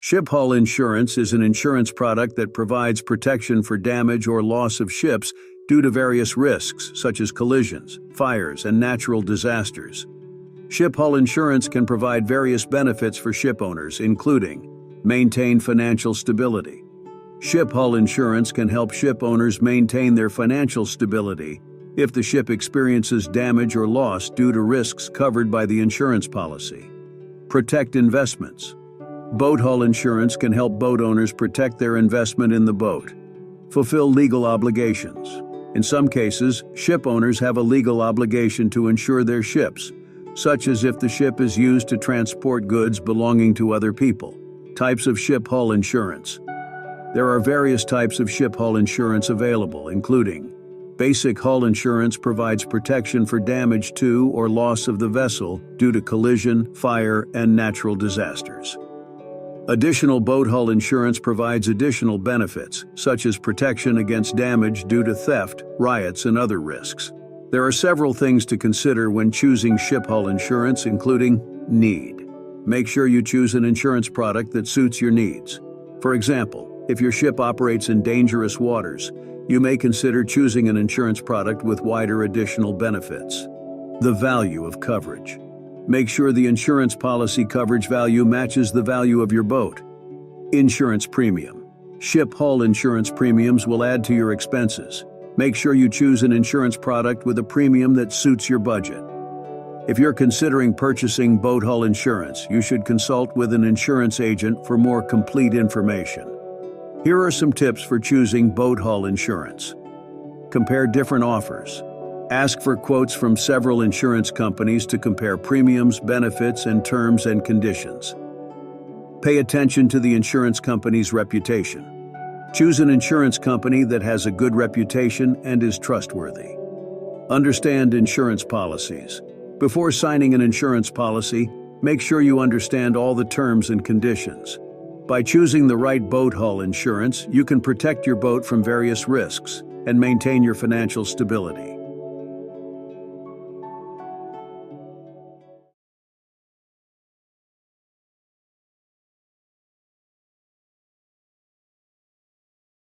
Ship hull insurance is an insurance product that provides protection for damage or loss of ships due to various risks, such as collisions, fires, and natural disasters. Ship hull insurance can provide various benefits for ship owners, including maintain financial stability. Ship hull insurance can help ship owners maintain their financial stability if the ship experiences damage or loss due to risks covered by the insurance policy. Protect investments. Boat hull insurance can help boat owners protect their investment in the boat. Fulfill legal obligations. In some cases, ship owners have a legal obligation to insure their ships, such as if the ship is used to transport goods belonging to other people. Types of ship hull insurance. There are various types of ship hull insurance available, including basic hull insurance provides protection for damage to or loss of the vessel due to collision, fire, and natural disasters. Additional boat hull insurance provides additional benefits, such as protection against damage due to theft, riots, and other risks. There are several things to consider when choosing ship hull insurance, including need. Make sure you choose an insurance product that suits your needs. For example, if your ship operates in dangerous waters, you may consider choosing an insurance product with wider additional benefits. The value of coverage. Make sure the insurance policy coverage value matches the value of your boat. Insurance premium. Ship hull insurance premiums will add to your expenses. Make sure you choose an insurance product with a premium that suits your budget. If you're considering purchasing boat hull insurance, you should consult with an insurance agent for more complete information. Here are some tips for choosing boat hull insurance. Compare different offers. Ask for quotes from several insurance companies to compare premiums, benefits, and terms and conditions. Pay attention to the insurance company's reputation. Choose an insurance company that has a good reputation and is trustworthy. Understand insurance policies. Before signing an insurance policy, make sure you understand all the terms and conditions. By choosing the right boat hull insurance, you can protect your boat from various risks and maintain your financial stability.